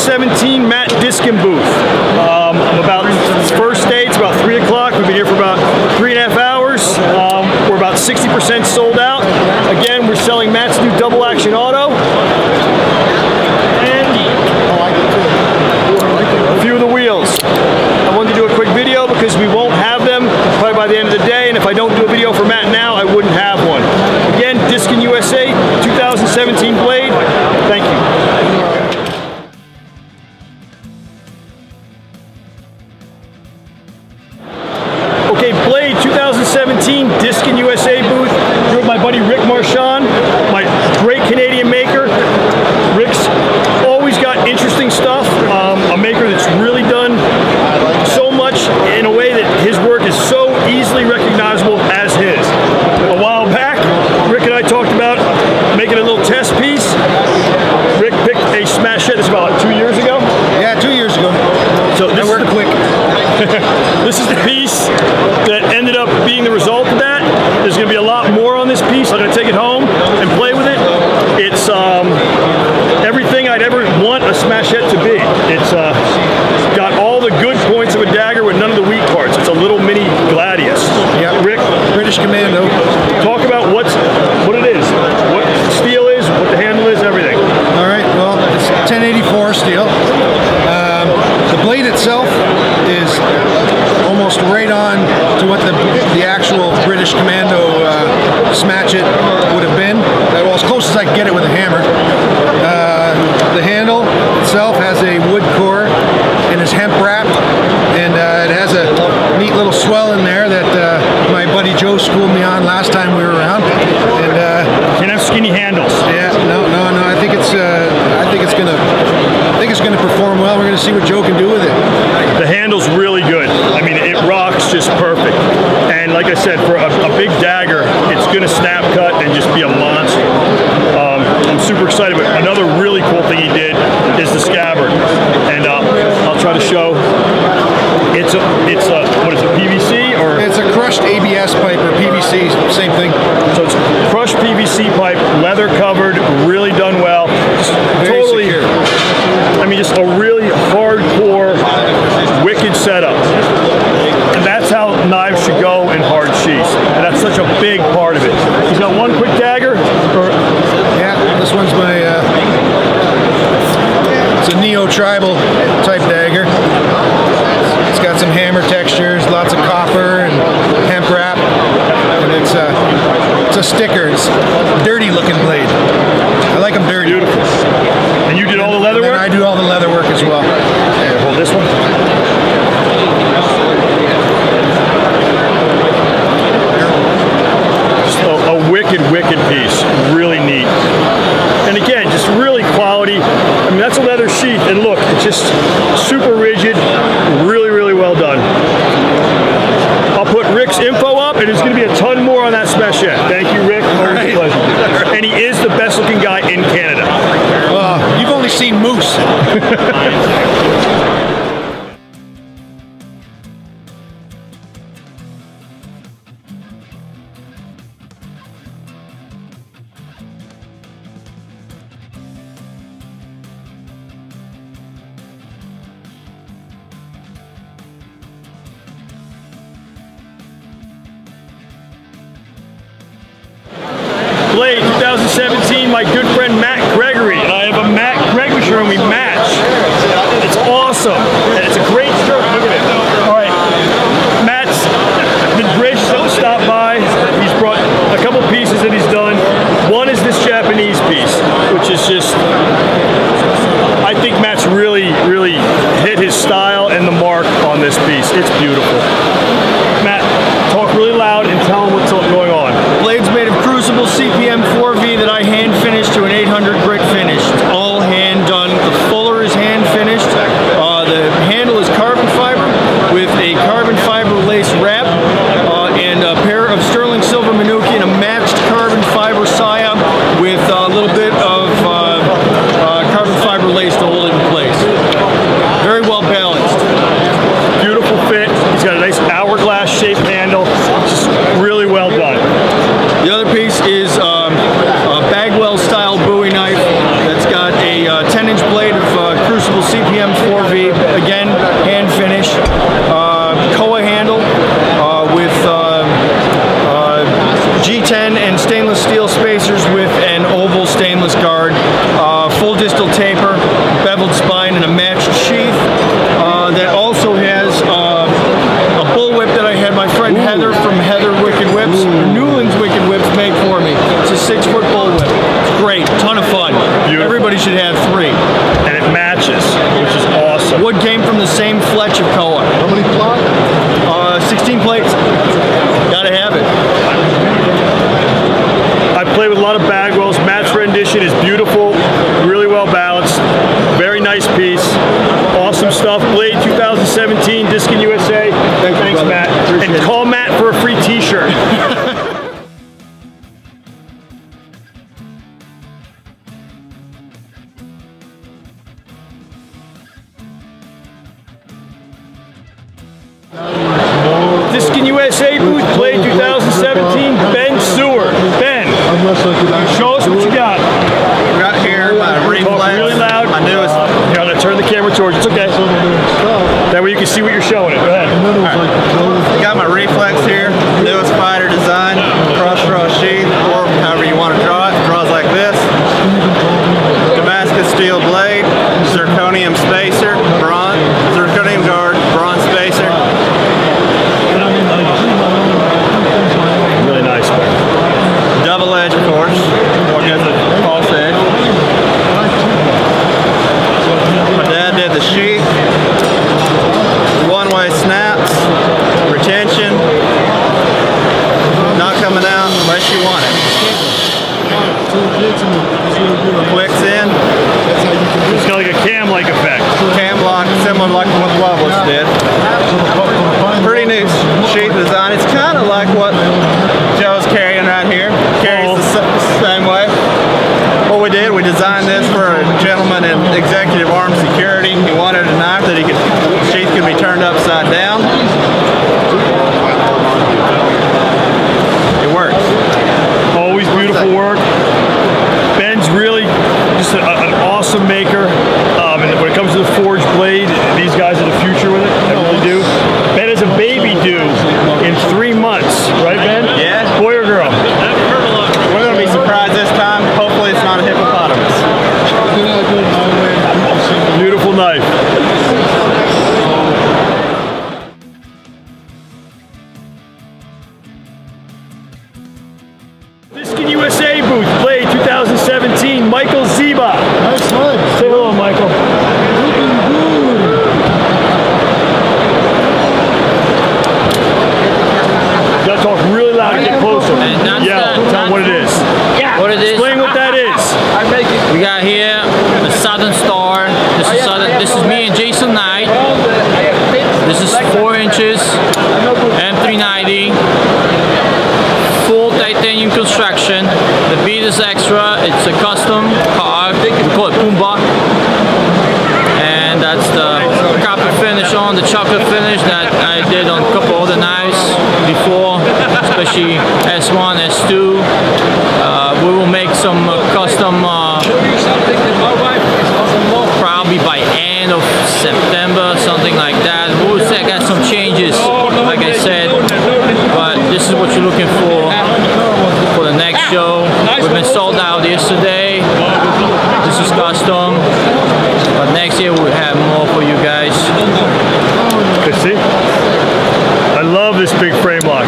2017 Matt DISKIN booth. I'm about, first day, it's about 3 o'clock. We've been here for about 3.5 hours. We're about 60% sold out. Again, we're selling Matt's new double action auto. And a few of the wheels. I wanted to do a quick video because we won't have them probably by the end of the day, and if I don't do a video for Matt now, I wouldn't have one. Again, DISKIN USA 2017 Blade. Thank you. Okay, Blade 2017 DISKIN USA booth. Here with my buddy Rick Marchand, my great Canadian maker. Rick's always got interesting stuff. A maker that's really done so much in a way that his work is so easily recognizable as his. A while back, Rick and I talked about making a little test piece. Rick picked a smash hit. This is about 2 years ago. Yeah, 2 years ago. So this worked quick. This is the piece that ended up being the result of that. There's going to be a lot more on this piece. I'm going to take it home and play with it. It's everything I'd ever want a smash hit to be. It's got all the good points of a dagger with none of the weak parts. It's a little mini Gladius. Yeah, Rick, British Commando. talk about what it is, what the steel is, what the handle is, everything. All right, well, it's 1084 steel. The blade itself is almost right on to what the actual British Commando smash it would have been. Well, as close as I can get it with a hammer. The handle itself has a wood core and is hemp wrapped, and it has a neat little swell in there that my buddy Joe schooled me on last time we were around. And Can have skinny handles. yeah, no. I think it's gonna perform well. We're gonna see what Joe can do with it. The handle's really good. I mean, it rocks just perfect. And like I said, for a big dagger, it's going to snap cut and just be a monster. I'm super excited. But another really cool thing he did is the scabbard. And I'll try to show. It's a what is it, PVC or? It's a crushed ABS pipe or PVC, same thing. So it's crushed PVC pipe, leather covered, really done well. Just Very totally secure. I mean, just a really hardcore, wicked setup. And that's how knives should go in hard sheaths. And that's such a big part of it. He's got one quick dagger. Yeah, this one's my, it's a neo-tribal type dagger. It's got some hammer textures, lots of copper and hemp wrap. And it's a sticker. It's a dirty looking blade. I like them dirty. Beautiful. And you did all the leather work? And I do all the leather work as well. Here, hold this one. Just a wicked, wicked piece. Really neat. And again, just really quality. I mean, that's a leather sheath. And look, it's just super rigid. Really, really well done. I'll put Rick's info up, and there's going to be a ton more on that smash yet. Thank you, Rick. Always a pleasure. And he is the best looking guy in Canada. You've only seen moose. Blade 2017, my good friend Matt Gregory. And I have a Matt Gregory shirt and we match. It's awesome. And it's a great shirt. Look at it. All right. Matt's been gracious enough to stop by. He's brought a couple pieces that he's done. One is this Japanese piece, which is just, I think Matt's really, really hit his style and the mark on this piece. It's beautiful. Matt, talk really loud and tell him what's going on. Blade's made of crucible CPM 4V that I hand finished to an 800 grit finish. It's all hand done. The fuller is hand finished. The handle is carbon fiber with a carbon fiber lace wrap and a pair of sterling silver Manuki and a matched carbon fiber saya with a little bit of carbon fiber lace to hold it in place. Very well balanced. Beautiful fit. He's got a nice hourglass shaped handle. Just really well done. The other piece is a Bagwell style Bowie knife that's got a 10-inch blade of crucible CPM 10 and stainless steel spacers with an oval stainless guard, full distal taper, beveled spine, and a matched sheath. That also has a bullwhip that I had my friend Heather from Heather Wicked Whips, Newland's Wicked Whips, make for me. It's a 6-foot bullwhip. It's great, ton of fun. Beautiful. Everybody should have 3. And it matches, which is awesome. Wood came from the same fletch of Koa. How many plots? 16 plates. Gotta have it. I play with a lot of Bagwells. Matt's rendition is beautiful, really well balanced, very nice piece, awesome stuff. Blade 2017, Diskin USA. Thanks Matt. And call Matt for a free t-shirt. Diskin USA booth, Blade 2017, Ben Seward. Ben, show us what you got. Right here, my reflex. Really loud. My newest. Here, I'm going to turn the camera towards you. It's okay. That way you can see what you're showing it. Go ahead. Right. Got my reflex here, newest fighter design, cross draw sheath, or however you want to draw it. Draws like this. Damascus steel blade, zirconium spacer, bronze, zirconium guard, bronze spacer. Really nice one. Double edge, of course, or gets a false edge. My dad did the sheath, one-way snaps, retention, not coming out unless you want it. Clicks in. It's got like a cam-like effect. Cam lock, similar like what Loveless did. Pretty new sheath design. It's kind of like what Joe's carrying right here. Carries the same way. What we did, we designed this for a gentleman in executive armed security. He wanted a knife that sheath could be turned upside down. It works. Always beautiful work. Ben's really just an awesome maker. And when it comes to the forged blade, these guys are the future with it. They really do. Ben has a baby due in 3 months, right, Ben? Yeah. Boy or girl? We're going to be surprised this time. Hopefully it's not a hippopotamus. Beautiful knife. Diskin USA booth, Blade 2017, Michael Ziba. Nice one. Say hello, Michael. You gotta talk really loud and get closer. Yeah, tell them what it is. What it is? Explain what that is. We got here the Southern Star. This is me and Jason Knight. This is 4 inches, M390, full titanium construction. The bead is extra. It's a custom carve. We call it Pumbaa. And that's the copper finish on the chocolate finish that I did on a couple other knives before, especially S1, S2. We will make some custom probably by end of September, something like that. We'll got some changes, like I said, but this is what you're looking for the next show. We've been sold out yesterday. This is custom, but next year we'll have more for you guys. Okay, see? I love this big frame lock.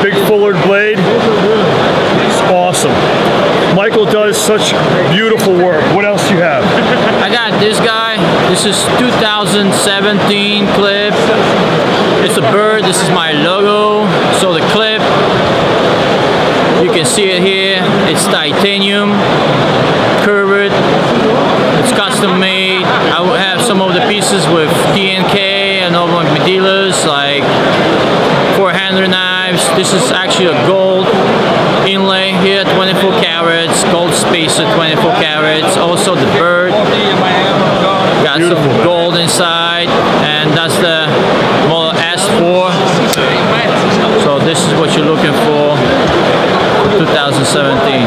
Big fullered blade. It's awesome. Michael does such beautiful work. What else do you have? I got this guy. This is 2017 clip. It's a bird. This is my logo. So the clip, you can see it here. It's titanium, curved. It's custom made. I will have some of the pieces with TNK and all my dealers, like 400 knives. This is actually a gold inlay here, 24 carats, gold spacer, 24 carats. Also the bird, got some gold inside, and that's the model S4. So this is what you're looking for 2017.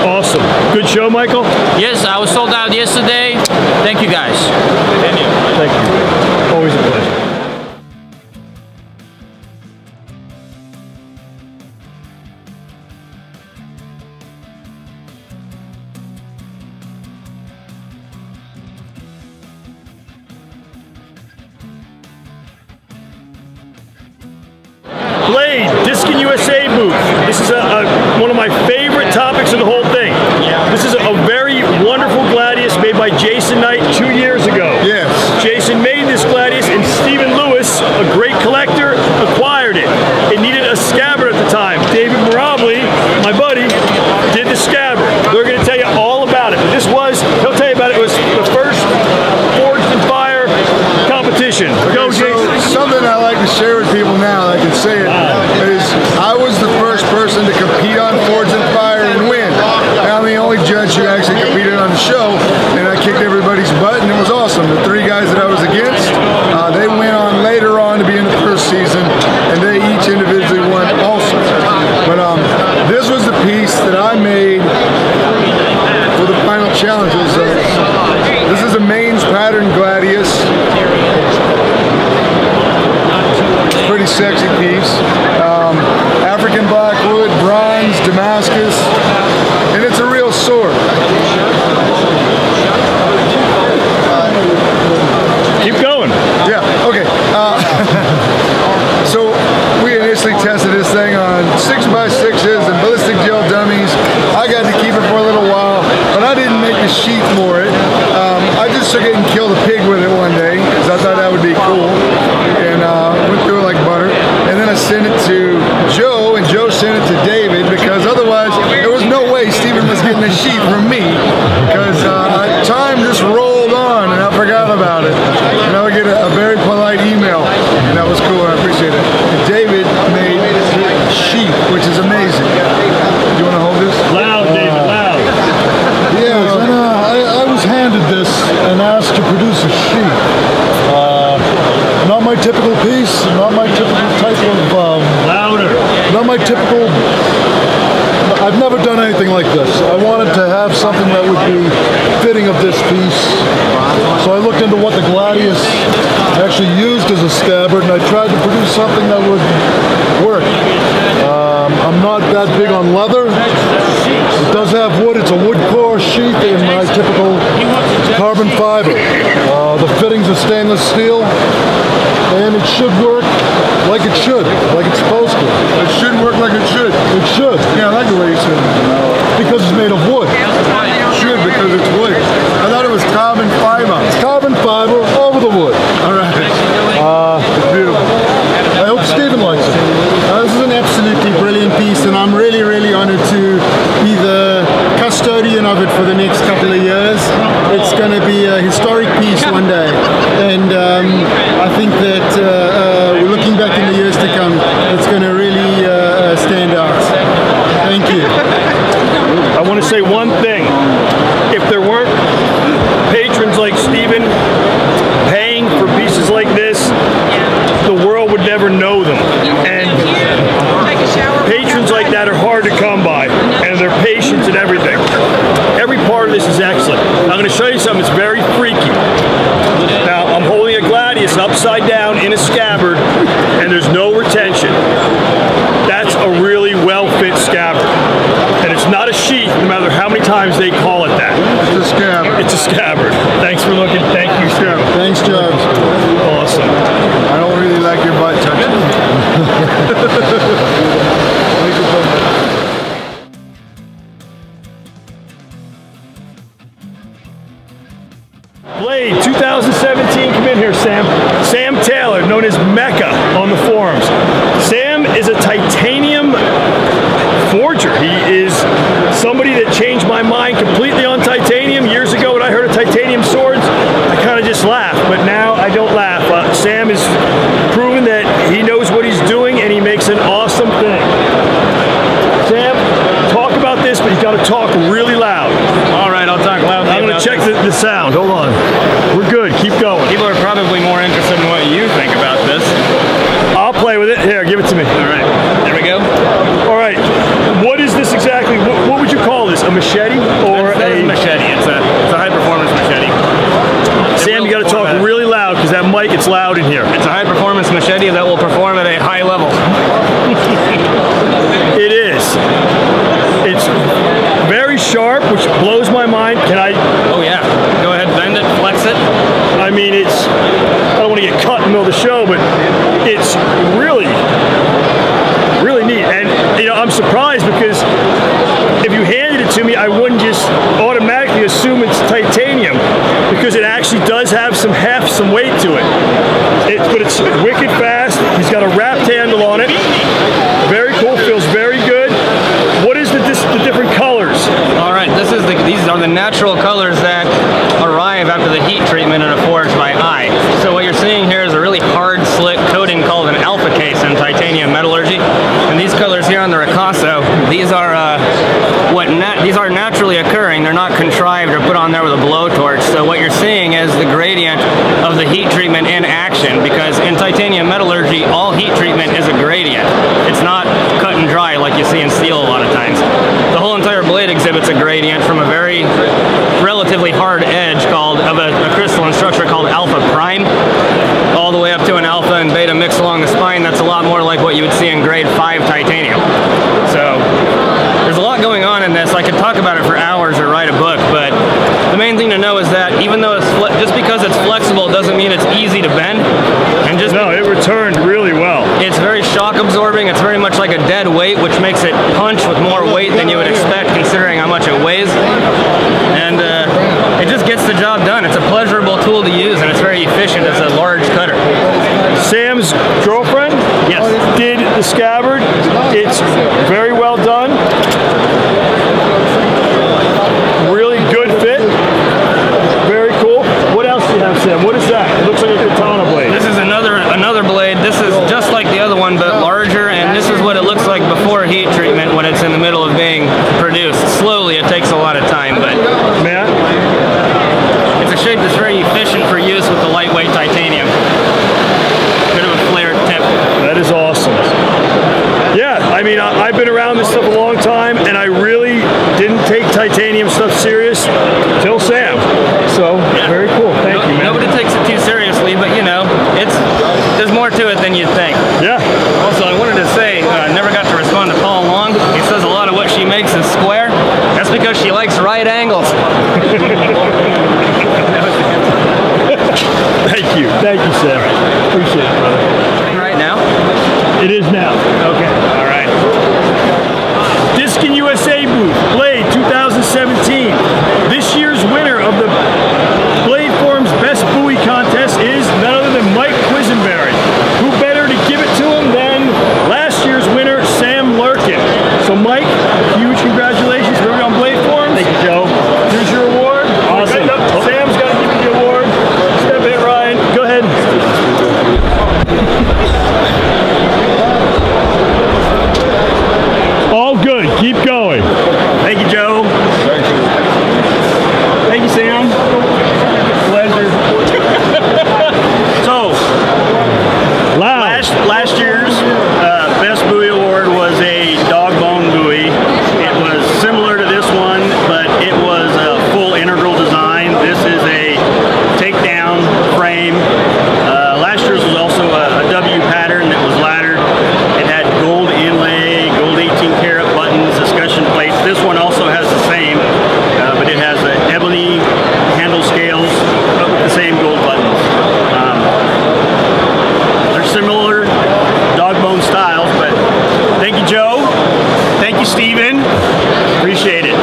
Awesome. Good show, Michael? Yes, I was sold out yesterday. Thank you guys. Thank you. Always a pleasure. DISKIN USA booth. This is one of my favorite topics of the whole thing. This is a very wonderful Gladius made by Jason Knight 2 years ago. Yes. Jason made this Gladius and Stephen Lewis, a great collector, acquired it. It needed a Scabbard at the time. David Mirabile, my buddy, did the Scabbard. They're going to tell you all about it. But this was, he'll tell you about it, it was the first Forged in Fire competition. Go, Jason. Something I like to share with people now, I can say it, is I was the first person to compete on Forged in Fire and win. I'm the only judge who actually competed on the show, and I kicked everybody's butt, and it was awesome. The 3 guys that I was against, they went on later on to be in the first season, and they each individually won also. But this was the piece that I made for the final challenges. This is a mains pattern Gladius. Pretty sexy piece. African blackwood, bronze, Damascus, and it's a real sword. Keep going. Yeah, okay. So we initially tested this thing on 6x6s and ballistic gel dummies. I got to keep it for a little while, but I didn't make the sheath for it. I just took it and killed a pig with it one day because I thought that would be cool, and went through it like butter. And then I sent it to Joe, and Joe sent it to David, because otherwise there was no way Stephen was getting a sheath from me, because time just rolled on and I forgot about it. And I would get a very polite email, and that was cool, and I appreciate it. And David made a sheath, which is amazing. Do you want to hold this? Loud, David, loud. Yes, and I was handed this and asked to produce a sheet. Not my typical piece, not my typical type of... Louder. Not my typical... I've never done anything like this. I wanted to have something that would be fitting of this piece. So I looked into what the Gladius actually used as a scabbard, and I tried to produce something that would work. I'm not that big on leather. It does have wood. It's a wood core sheath in my typical carbon fiber. The fittings are stainless steel, and it should work like it should, like it's supposed to. It should work like it should. It should. Yeah, I like the way you said it. Because it's made of wood. It should, because it's wood. I thought it was carbon fiber. Carbon fiber over the wood. All right. It's beautiful. I hope Stephen likes it. This is an absolutely brilliant piece, and I'm really, really honored to be the custodian of it for the next couple of years. It's going to be a historic piece one day, and I think that looking back in the years to come, it's going to really stand out. Thank you. I want to say one thing. If there weren't patrons like Stephen paying for pieces like this, the world would never know them. And patrons like that are hard to come by, and their patience and everything. Every part of this is excellent. I'm going to show you something that's very freaky. Now, I'm holding a Gladius upside down in a scabbard, and there's no retention. That's a really well-fit scabbard. And it's not a sheath, no matter how many times they call it that. It's a scabbard. It's a scabbard. Thanks for looking. Thank you, Scabbard. Thanks, Joe. Awesome. I don't really like your butt touching. Blade 2017, come in here, Sam. Sam Taylor, known as MECHA on the forums. Sam is a titanium forger. He is somebody that changed my mind completely on titanium. Years ago when I heard of titanium swords, I kind of just laughed, but now I don't laugh. Sam has proven that he knows what he's doing, and he makes an awesome thing. Sam, talk about this, but you've got to talk really loud. All right, I'll talk loudly. I'm going to check the sound. Hold on. We're good. Keep going. People are probably more interested in what you think about this. I'll play with it. Here, give it to me. All right, there we go. All right. What is this exactly? What would you call this? A machete or It's a machete. It's a high-performance machete. Sam, you got to talk really loud because that mic, it's loud in here. It's a high-performance machete that will perform at a high level. It is. It's very sharp, which blows my mind. Can I? Oh yeah. Go ahead, bend it, flex it. I mean, it's. I don't want to get cut in the middle of the show, but it's really, really neat. was surprised because if you handed it to me, I wouldn't just automatically assume it's titanium because it actually does have some heft, some weight to it. But it's wicked fast. He's got a wrapped handle on it. Very cool. Feels very good. What is the different colors? All right, these are the natural colors that arrive after the heat treatment in a forge by eye. So what you're seeing here is a really hard, slick coating called an alpha case in titanium metallurgy. And these colors here on the Ricasso, these are these are naturally occurring. They're not contrived or put on there with a blowtorch. So what you're seeing is the gradient of the heat treatment in action, because in titanium metallurgy, all heat treatment is a gradient. It's not cut and dry like you see in steel a lot of times. The whole entire blade exhibits a gradient from a very relatively hard edge of a crystalline structure called alpha prime, all the way up to an alpha and beta mix along the spine. That's a lot more like what you would see in grade 5 titanium. So there's a lot going on in this. I could talk about it for hours or write a book, but the main thing to know is that even though just because it's flexible doesn't mean it's easy to bend. And No, it returned really well. It's very shock absorbing. It's very much like a dead weight, which makes it punch with more weight than you would expect considering how much it weighs. And it just gets the job done. It's a pleasurable tool to use, and it's very efficient as a large cutter. Sam's girlfriend did the scabbard. It's very well done. Really good fit. Very cool. What else do you have, Sam? What is that? It looks like a katana blade. This is another blade. This is just like the other one, but larger, and this is what it looks like before heat treatment when it's in the middle of being produced. Slowly, it takes a lot of time, but it's a shape that's very efficient for use with the lightweight titanium. Bit of a flared tip. That is awesome. Yeah, I mean, I've been around this stuff a long time, and I really didn't take titanium stuff serious till Sam. So, very cool. Thank you, man. Nobody takes it too seriously, but you know, there's more to it than you'd think. Yeah. Also, I wanted to say, I never got to respond to Paul Long. He says a lot of what she makes is square. That's because she likes right angles. Thank you. Thank you, Sam. Appreciate it, brother. Right now? It is now. Okay. All right. DISKIN USA booth, Blade 2017. This year's winner of the Blade Forum's Best Bowie contest is none other than Mike QWESANBERRY. Who better to give it to him than last year's winner, Sam LURQUIN. So Mike, huge congratulations for everyone on Blade Forums. Thank you, Joe. Here's your award. Awesome. Sam's got to give you the award. Step in, Ryan. Go ahead. All good. Keep going. Thank you, Joe. Thank you, Sam. Pleasure. So, last year's Best Bowie Award was a dog bone buoy. It was similar to this one, but it was a full integral design. This is a takedown frame. Last year's was also a W pattern that was laddered. It had gold inlay, gold 18-karat buttons, discussion plates. This one also has the same, but it has ebony handle scales, but with the same gold buttons. They're similar dog bone styles, but thank you, Joe. Thank you, Steven. Appreciate it.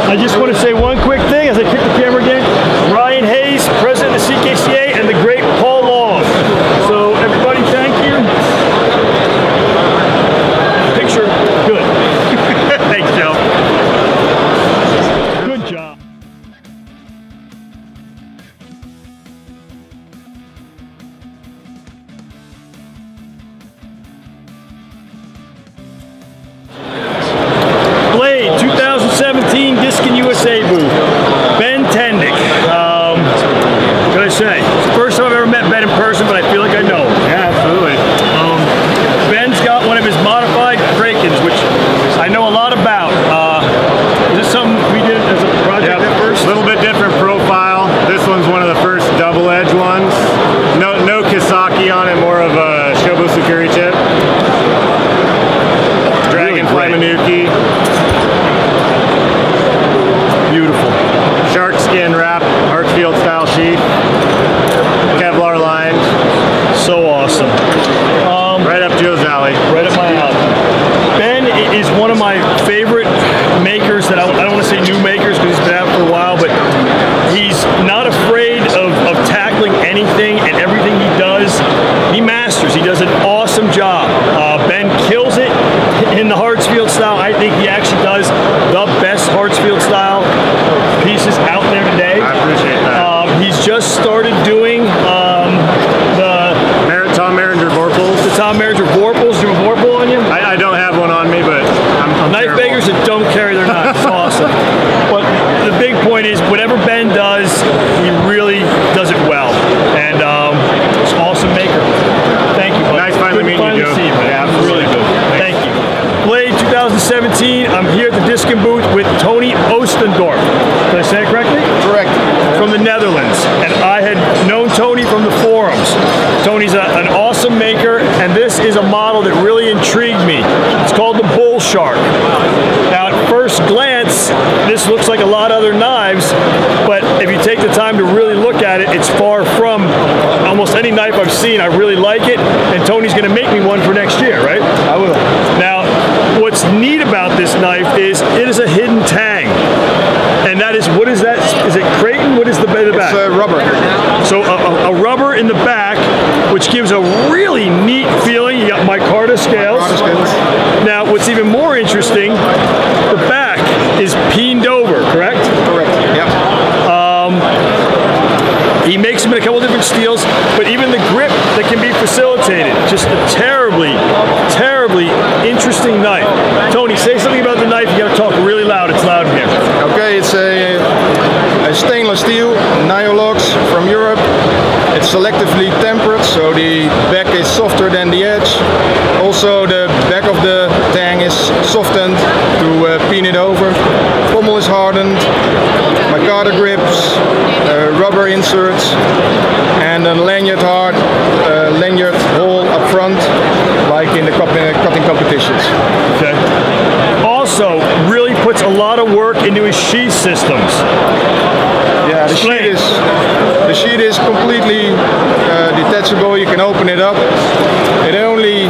I just want to say one quick thing as I kick the camera again. Ryan Hayes, president of the CKCA, and the great Paul Long. So everybody, thank you. Picture, good. Thanks, Joe. Good job. Blade 2017 DISKIN USA booth. Ben Tendick. What can I say? It's the first time I've ever met Ben in person, but I feel like I know him. Yeah, absolutely. Ben's got one of his modified break-ins, which I know a lot about. Is this something we did as a project at first? A little bit different profile. This one's one of the first double-edge ones. No Kisaki on it, more of a Shobosukuri tip. Dragonfly Manuki. Beautiful. Shark skin wrap, Hartsfield style sheath. Kevlar line. So awesome. Right up Joe's alley. Right up my alley. Ben is my favorite makers that I don't want to say new makers because he's been out for a while, but he's not afraid of tackling anything and everything he does. He masters. He does an awesome job. Ben kills it in the Hartsfield style. I think he actually does the best Hartsfield style pieces out there today. I appreciate that. He's just started doing Tom Merringer Vorpals. the Tom Merringer Vorpals. Do you have a Vorpal on you? I don't have one on me, but I'm Knife terrible. makers that don't carry their knives. It's awesome. But the big point is, whatever Ben does, he really does it well. And it's an awesome maker. Thank you, buddy. Nice finally meeting you, Joe. Yeah, really good. Thank you. Blade 2017, I'm here at the Diskin booth with Tony Oostendorp. Did I say it correctly? Correct. From the Netherlands. And I had known Tony from the forums. Tony's an awesome maker, and this is a model that really intrigued me. It's called the Bull Shark. Now, at first glance, this looks like a lot of other knives, but if you take the time to really look at it, it's far from almost any knife I've seen. I really like it, and Tony's going to make me one for next year, right? I will. Now, what's neat about this knife is it is a hidden tang. And that is, what is that? Is it Creighton? What is the back? It's rubber. So a rubber in the back, which gives a really neat feeling. You got micarta scales. Now, what's even more interesting, the back is peened over, correct? Correct. Yep. He makes them in a couple different steels, but even the grip that can be facilitated. Just a terribly, terribly interesting knife. Tony, say something about the knife. You got to talk really loud. It's loud in here. Okay, it's a stainless steel, Nicholox from Europe. It's selectively tempered, so the back is softer than the edge. Also, the back of the tang is softened to peen it over. Pommel is hardened, micarta grips, rubber inserts, and a lanyard hole up front, like in the cutting competitions. Okay. Also, really puts a lot of work into his sheath systems. Yeah, the sheet is completely detachable. You can open it up. It only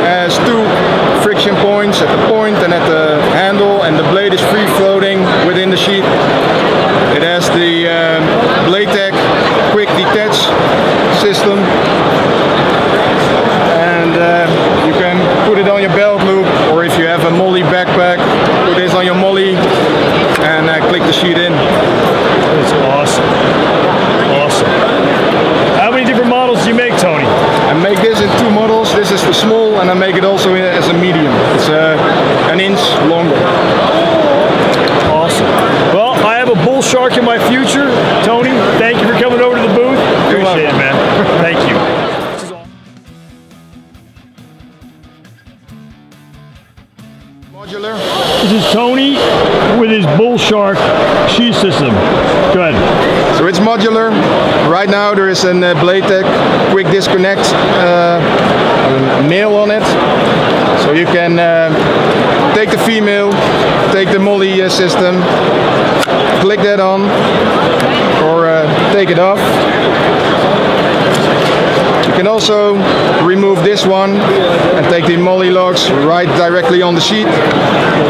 has 2 friction points at the point and at the handle, and the blade is free floating within the sheet. It has the Blade Tech quick detach system, and you can put it on your belt loop, or if you have a molly backpack, put this on your molly and click the sheet in. It's awesome. Awesome. How many different models do you make, Tony? I make this in 2 models. This is the small, and I make it also as a medium. It's an inch longer. Awesome. Well, I have a Bull Shark in my future. Tony, thank you for coming over to the booth. Appreciate it, man. Thank you. Modular. This is Tony with his Bull Shark sheath system. Go ahead. So it's modular. Right now there is a Blade Tech quick disconnect nail on it. So you can take the female, take the molly system, click that on, or take it off. You can also remove this one and take the molly locks right directly on the sheet,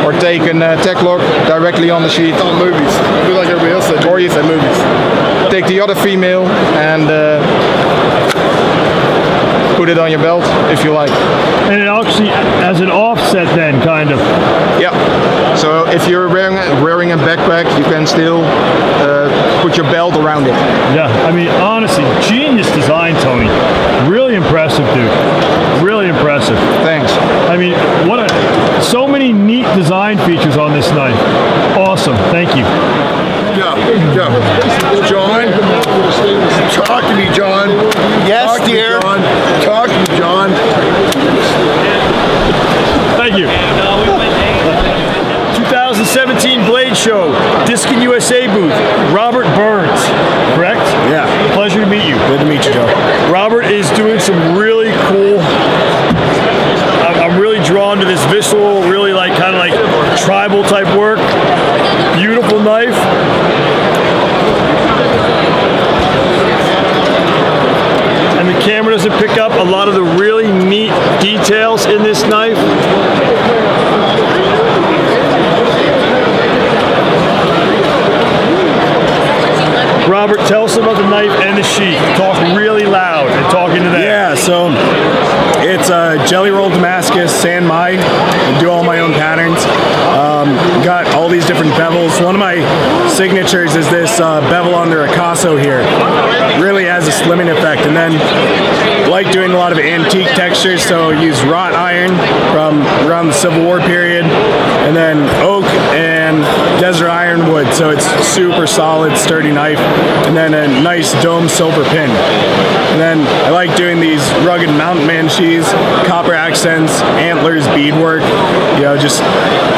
or take a tech lock directly on the sheet. On movies. Do like everybody else said. Or you said movies. Take the other female and put it on your belt if you like. And it actually has an offset then, kind of. Yeah. So if you're wearing a backpack, you can still put your belt around it. Yeah, I mean, honestly, genius design, Tony. Really impressive, dude. Really impressive. Thanks. I mean, so many neat design features on this knife. Awesome. Thank you. John, talk to me, John. Yes, dear. Talk to me, John. Thank you. 2017 Blade Show, Diskin USA booth, Robert Burns, correct? Yeah. Pleasure to meet you. Good to meet you, Joe. Robert is doing some really cool, I'm really drawn to this visceral, really kind of like tribal type work. Beautiful knife. And the camera doesn't pick up a lot of the really neat details in this knife. Robert, tell us about the knife and the sheath. Talk really loud and talk into that. Yeah, so it's a jelly roll Damascus San Mai. I do all my own patterns. Got all these different bevels. One of my signatures is this bevel under a Casso here. Really has a slimming effect. And then I like doing a lot of antique textures, so I use wrought iron from around the Civil War period, and then oak and desert ironwood, so it's super solid, sturdy knife, and then a nice dome silver pin. And then I like doing these rugged mountain man sheaths, copper accents, antlers, beadwork. You know, just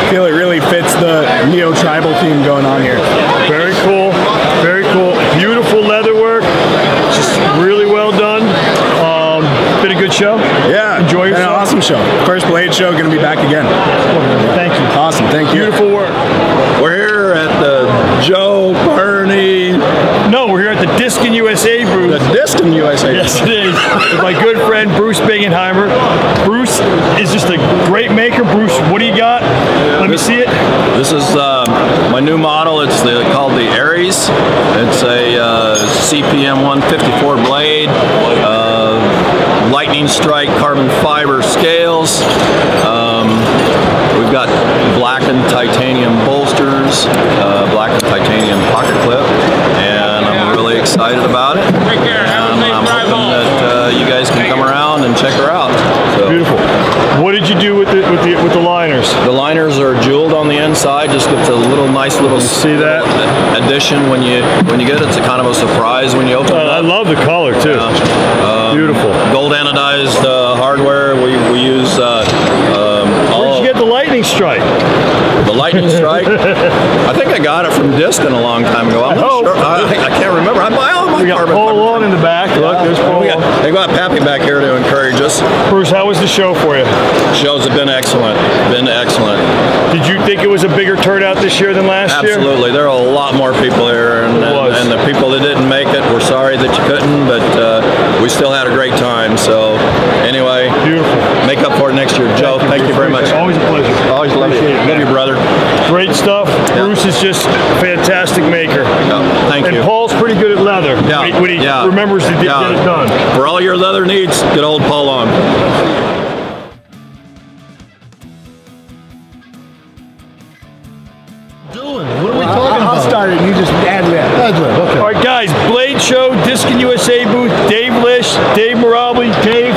feel it really fits the neo-tribal theme going on here. Very cool, very cool. Beautiful leather work, just really well done. Been a good show? Yeah, enjoy yourself. An awesome show. First Blade show, gonna be back again. Thank you. Awesome, thank you. Beautiful work. We're here at the Joe Bernie. No, we're here at the DISKIN USA booth. The DISKIN USA. Yes, it is. With my good friend Bruce Binginheimer. Bruce is just a great maker. Bruce, what do you got? Let me see it. This is my new model. It's called the Aries. It's a CPM 154 blade. Lightning strike carbon fiber scales. We've got blackened titanium bolsters, blackened titanium pocket clip, and I'm really excited about it. And I'm hoping that you guys can come around and check her out. So. Beautiful. What did you do with the liners? The liners are jeweled on the inside. Just gives a nice little see that addition when you get it. It's a kind of a surprise when you open it up. I love the color too. Beautiful. Gold anodized hardware. We use. Where'd you get the lightning strike? The lightning strike? I think I got it from DISKIN a long time ago. I'm not sure. I can't remember. I buy all my carbon. Pole on in the back. Look, there's pole on. They got Pappy back here to encourage us. Bruce, how was the show for you? Shows have been excellent. Been excellent. Did you think it was a bigger turnout this year than last year? Absolutely. There are a lot more people here, and the people that didn't make it, we're sorry that you couldn't, but we still had a great time. So anyway, beautiful. Make up for it next year. Joe, thank you very much. Always a pleasure. Always love you. Love you, brother. Great stuff. Yeah. Bruce is just a fantastic maker. Yeah, thank you. And Paul's pretty good at leather. Yeah. When he remembers to get it done. For all your leather needs, get old Paul on. What are we talking about? I'll start it. You just add lib. Okay. All right, guys. Blade Show, DISKIN USA booth. Dave Lisch, Dave Mirabile. Dave,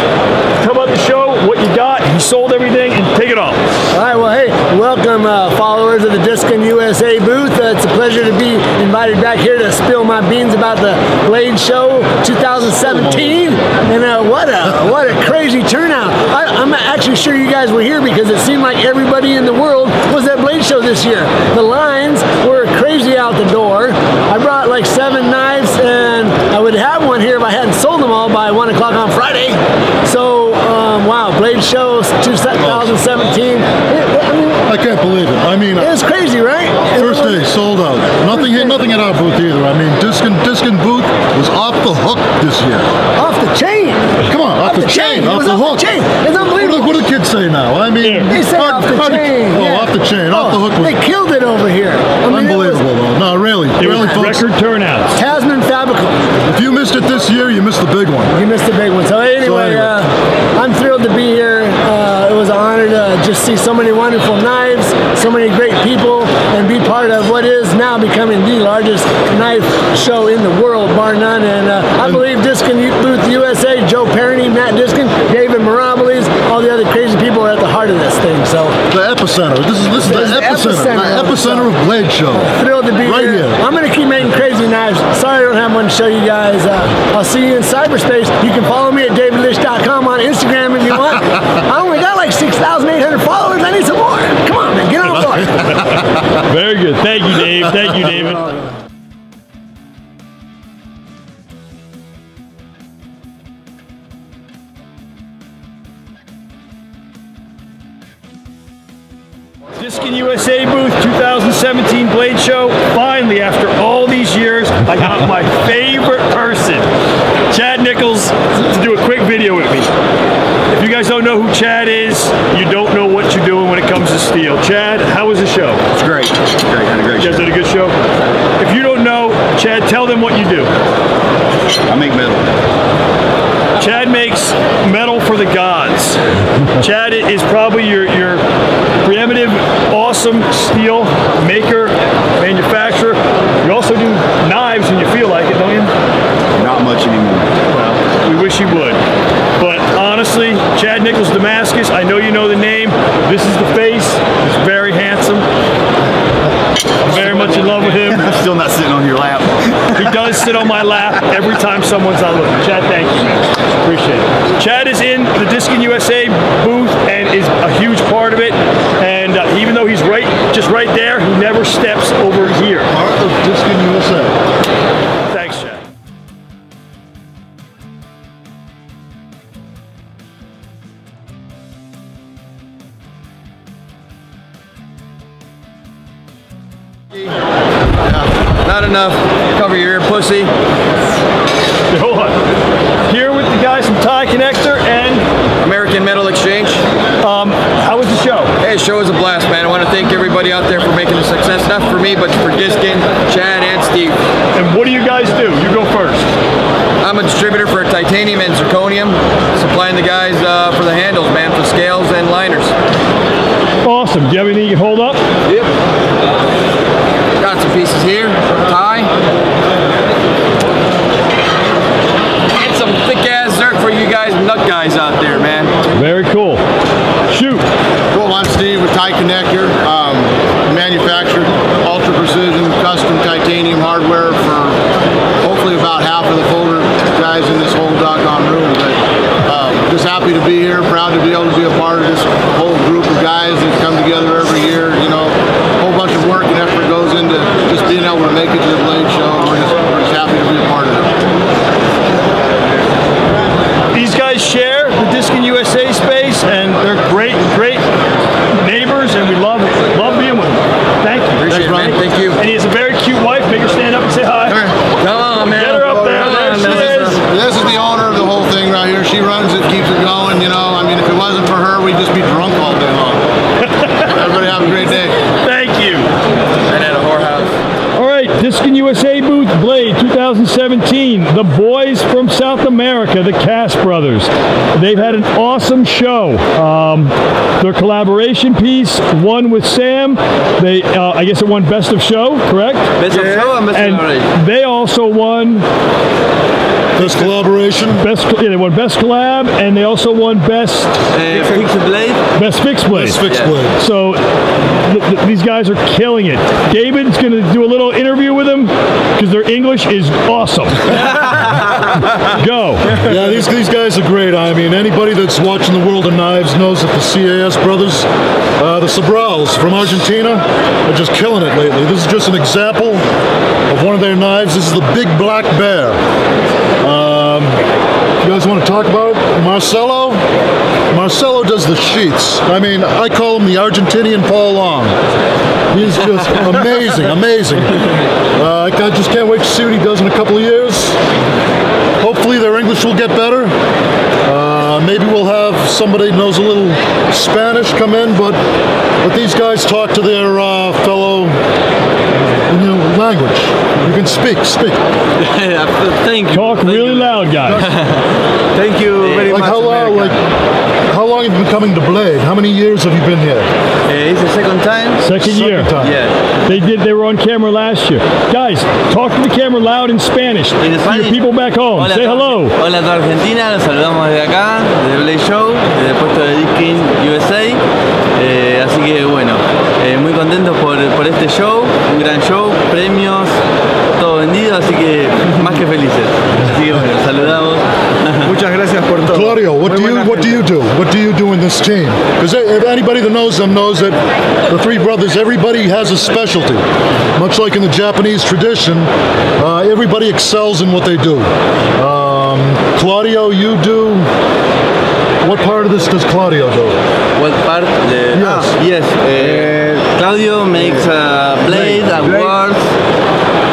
tell about the show. What you got? He sold everything, and take it off. All right. Well, hey, welcome, followers of the DISKIN USA booth. It's a pleasure to be invited back here to spill my beans about the Blade Show 2017. And what a crazy turnout! I'm actually sure you guys were here because it seemed like everybody in the world was at Blade Show this year. The lines were crazy out the door. I brought like 7 knives, and I would have one here if I hadn't sold them all by 1 o'clock on Friday. So, wow, Blade Show 2017. I can't believe it. I mean, it was crazy, right? First day sold out. Nothing at our booth either. I mean, DISKIN booth was off the hook this year. Off the chain. Come on, off the chain. Off the hook. It's unbelievable. What do kids say now? I mean, they say off the chain. Off the chain. Off the hook. They killed it over here. Unbelievable, though. No, really. Really, folks. Record turnouts. Tasman Fabrical. If you missed it this year, you missed the big one. You missed the big one. So anyway, I'm thrilled to be here. It was an honor to just see so many wonderful knives, so many great people, and be part of what is now becoming the largest knife show in the world, bar none. And I believe DISKIN Booth USA, Joe Perry, Matt DISKIN, David Mirabile, all the other crazy people are at the heart of this thing. So the epicenter. This is the epicenter of Blade Show. Thrilled to be here. I'm going to keep making crazy knives. Sorry I don't have one to show you guys. I'll see you in cyberspace. You can follow me at davidlisch.com on Instagram if you want. I only got like 6,800 followers. I need some more. Come on, man. Get on board. Very good. Thank you, Dave. Thank you, David. DISKIN USA booth 2017 Blade Show. Finally, after all these years, I got my favorite person, Chad Nichols, to do a quick video with me. If you guys don't know who Chad is, you don't know what you're doing when it comes to steel. Chad, how was the show? It's great. Great. Had a great show. You guys did a good show? If you don't know, Chad tell them what you do. I make metal. Chad makes metal for the gods. Chad is probably your preeminent, awesome steel maker, manufacturer. You also do knives when you feel like it, don't you? Not much anymore. Well, we wish you would. But honestly, Chad Nichols Damascus, I know you know the name. This is the face. He's very handsome. I'm very much in love with him. I'm still not sitting on your lap. He does sit on my lap every time someone's not looking. Chad, thank you, man. Appreciate it. Chad is in the Diskin USA booth and is a huge part of it. And even though he's just right there, he never steps over here. Part of Diskin USA. Thanks, Chad. Not enough. Cover your ear, pussy. Hold on. Here with the guys from Tie Connector and American Metal Exchange. How was the show? Hey, the show was a blast, man. I want to thank everybody out there for making a success, not for me, but for Diskin, Chad, and Steve. And what do you guys do? You go first. I'm a distributor for titanium and zirconium, supplying the guys for the handles, man, for scales and liners. Awesome. Do you have anything you can hold up? Yep. Got some pieces here, tie. And some thick-ass zirc for you guys, nut guys out there, man. Very cool. Shoot. Well, I'm Steve with Tie Connector. Manufactured ultra precision custom titanium hardware for hopefully about half of the folder guys in this whole doggone room. But just happy to be here, proud to be able to be a part of this whole group of guys that come together every year. You know, a whole bunch of work and effort goes into just being able to make it to the Blade Show. We're just happy to be a part of it. These guys share the Diskin USA space, and they're great neighbors, and we love being with them. Thank you. Appreciate it, man. Thank you. And he has a very cute wife. Make her stand up and say hi. Come on, man. Get her up there. There she is. This is the owner of the whole thing right here. She runs it, keeps it going, you know. I mean, if it wasn't for her, we'd just be drunk all day long. Everybody have a great day. Thank you. And at a whorehouse. All right, Diskin USA booth, Blade 2017. The boys from South America, the Cass brothers. They've had an awesome show. Their collaboration piece won with Sam. They, I guess it won Best of Show, correct? Best of Show and Best of Collaboration. And they also won Best collaboration. They won Best Collab, and they also won Best Fixed Blade. Best Fixed Blade. Best fixed blade. So these guys are killing it. David's going to do a little interview with them because their English is awesome. Go. Yeah, these guys are great. I mean, anybody that's watching the World of Knives knows that the CAS brothers, the Sabrals from Argentina, are just killing it lately. This is just an example of one of their knives. This is the Big Black Bear. You guys want to talk about it? Marcelo? Marcelo does the sheets. I mean, I call him the Argentinian Paul Long. He's just amazing, amazing. I just can't wait to see what he does in a couple of years. Hopefully their English will get better. Maybe we'll have somebody who knows a little Spanish come in, but these guys talk to their fellow language. You can speak. Thank you. Talk really loud, guys. Thank you very much. How long have you been coming to Blade? How many years have you been here? It's the second time. Second year. Time. Yeah. They were on camera last year. Guys, talk to the camera loud in Spanish. To your people back home. Hola, Say hello. Hola a toda Argentina, los saludamos desde acá, desde Blade Show, desde el puesto de Diskin USA. Así que bueno, muy contentos por este show, un gran show, premios, todo vendido, así que más que felices. Así que bueno, saludamos. Muchas gracias por todo. Claudio, what do you do? What do you do in this team? Because anybody that knows them knows that the three brothers, everybody has a specialty. Much like in the Japanese tradition, everybody excels in what they do. Claudio, you do. What part of this does Claudio do? What part? Yes. Claudio makes blade and words.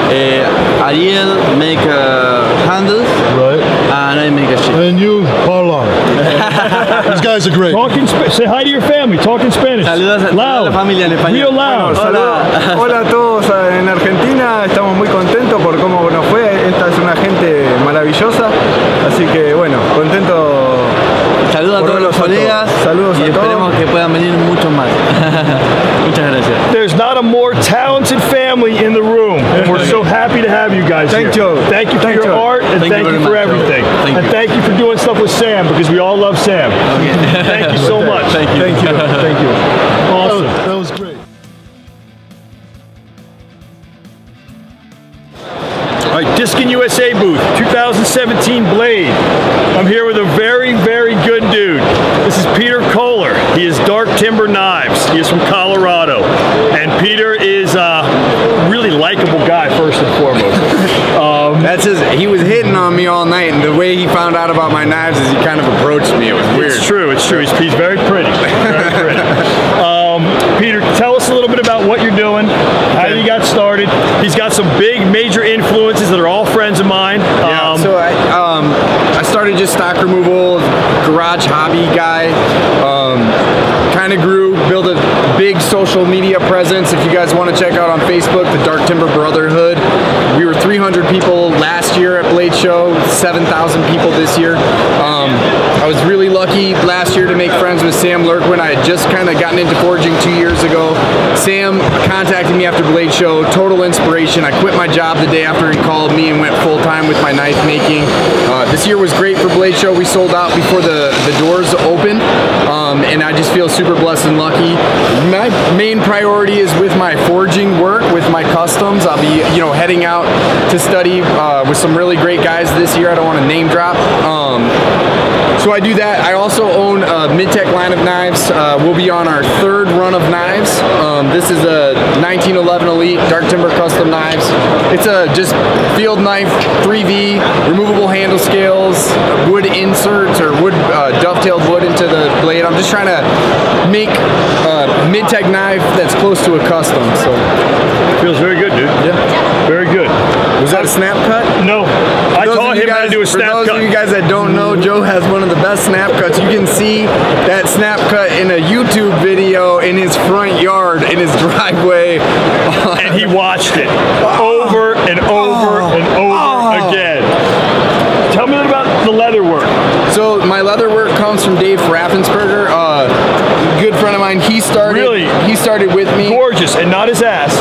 Ariel make handles. Right. And I make a sheet. And you, Paula. These guys are great. Say hi to your family. Talk in Spanish. Saludos a la familia en español. Real loud. Hola a todos en Argentina. Estamos muy contentos por cómo nos fue maravillosa. Así que bueno, contento. Saludos a todos los colegas y esperemos que puedan venir muchos más. Muchas gracias. There's not a more talented family in the room, and we're so happy to have you guys here. Thank you for your art, and thank you for everything. And thank you for doing stuff with Sam, because we all love Sam. Thank you so much. Thank you. Thank you. Thank you. Awesome. That was great. All right, Diskin USA booth, 2017 Blade. I'm here with a very, very good dude. This is Peter KOHLER. He is Dark Timber Knives. He is from Colorado. And Peter is a really likable guy, first and foremost. That's he was hitting on me all night, and the way he found out about my knives is he kind of approached me. It was weird. It's true, it's true. He's very pretty. Very pretty. Peter, tell us a little bit about what you're doing, how you got started. He's got some big major influences that are all friends of mine. Yeah, so I started just stock removal, garage hobby guy. Kind of grew, built a big social media presence. If you guys want to check out on Facebook, the Dark Timber Brotherhood. We were 300 people last year at Blade Show, 7,000 people this year. I was really lucky last year to make friends with Sam LURQUIN. I had just kind of gotten into forging 2 years ago. Sam contacted me after Blade Show, total inspiration. I quit my job the day after he called me and went full-time with my knife making. This year was great for Blade Show. We sold out before the doors opened, and I just feel super blessed and lucky. My main priority is with my forging work, with my customs. I'll be, heading out to study with some really great guys this year. I don't want to name drop. So I do that. I also own a mid-tech line of knives. We'll be on our 3rd run of knives. This is a 1911 Elite Dark Timber Custom Knives. It's a just field knife, 3V, removable handle scales, wood inserts or wood dovetailed wood into the blade. I'm just trying to make a mid-tech knife that's close to a custom. So feels very good, dude. Yeah, very good. Was that a snap cut? No, I taught him how to do a snap cut. For those of you guys that don't know, Joe has one of the best snap cuts. You can see that snap cut in a YouTube video in his front yard, in his driveway. And he watched it over and over and over again. Tell me about the leather work. So my leather work comes from Dave Raffensperger, good friend of mine. He started with me. Gorgeous, and not his ass.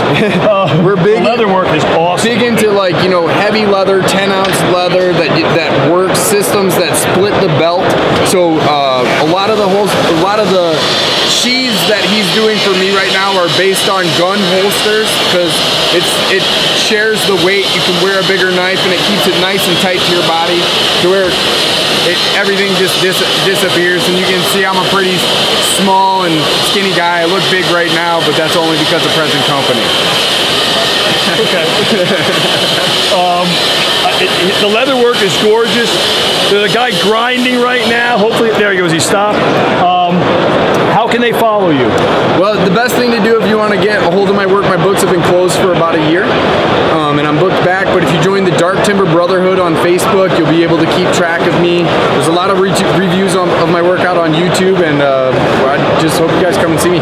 We're big. The leather work is awesome. Big into heavy leather, 10-ounce leather that works, systems that split the belt. So a lot of the sheaths that he's doing for me right now are based on gun holsters, because it shares the weight. You can wear a bigger knife and it keeps it nice and tight to your body, to where everything just disappears. And you can see I'm a pretty small and skinny guy. I look big right now, but that's only because of present company. Okay. The leather work is gorgeous. There's a guy grinding right now. Hopefully, there he goes. He stopped. How can they follow you? Well, the best thing to do if you want to get a hold of my work, my books have been closed for about a year, and I'm booked back. But if you join the Dark Timber Brotherhood on Facebook, you'll be able to keep track of me. There's a lot of reviews of my work out on YouTube, and I just hope you guys come and see me.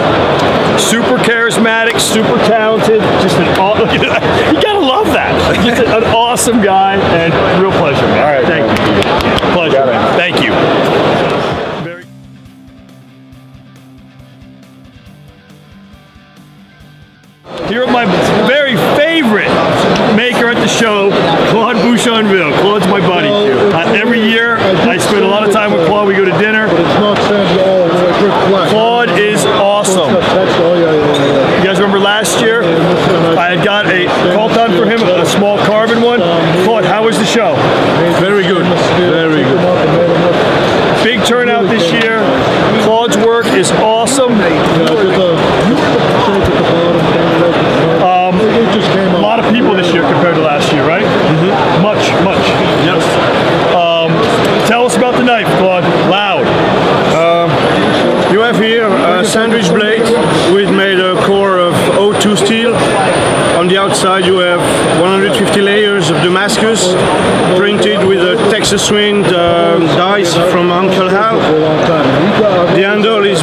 Super charismatic, super talented, just an awesome. You gotta love that. Just an awesome guy, and real pleasure, man. All right, thank you. Pleasure, man. Thank you. Here at my very favorite maker at the show, Claude Boutchonville. Claude's my buddy. Every year, I spend a lot of time with Claude. We go to dinner. Claude is awesome. You guys remember last year? I had got a Colton for him, a small carbon one. Claude, how was the show? Very good. Very good. Big turnout this year. Claude's work is awesome. A lot of people this year compared to last year, right? Mm-hmm. Much. Yes. Tell us about the knife, Claude. Loud. You have here a sandwich blade with made a core of O2 steel. On the outside you have 150 layers of Damascus printed with a Texas wind dies from Uncle Hal. The handle is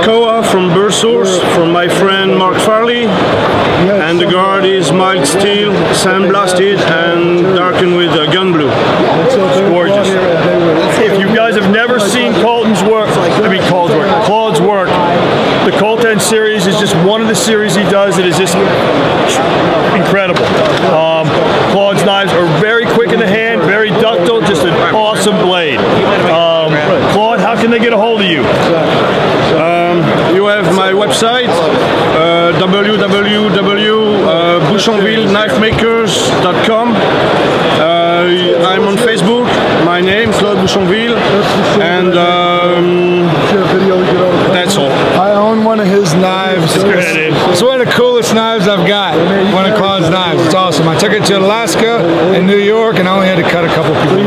Koa from Burr Source from my friend Mark Farley, and the guard is mild steel, sandblasted and darkened with gun blue. closet is just incredible. Claude's knives are very quick in the hand, very ductile, just an awesome blade. Claude, how can they get a hold of you? You have my website, www.bouchonvilleknifemakers.com. I'm on Facebook, my name, Claude Bouchonville, and that's all. I own one of his knives. It's one of the coolest knives I've got. One of Claude's knives. It's awesome. I took it to Alaska and New York, and I only had to cut a couple people.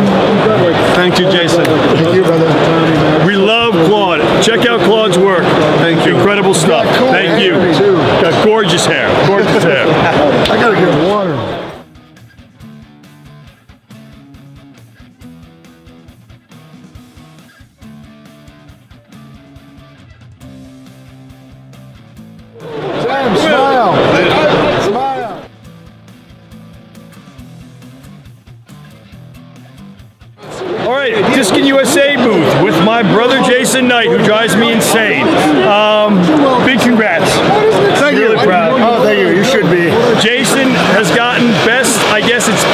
Thank you, Jason. Thank you, brother. We love Claude. Check out Claude's work. Thank you. Incredible stuff. Thank you. Got gorgeous hair. Gorgeous hair. I gotta get water. Sam, smile. Smile. All right, Diskin USA booth with my brother Jason Knight, who drives me insane. Big congrats. Thank you. Really proud. Oh, thank you. You should be. Jason has gotten best, I guess it's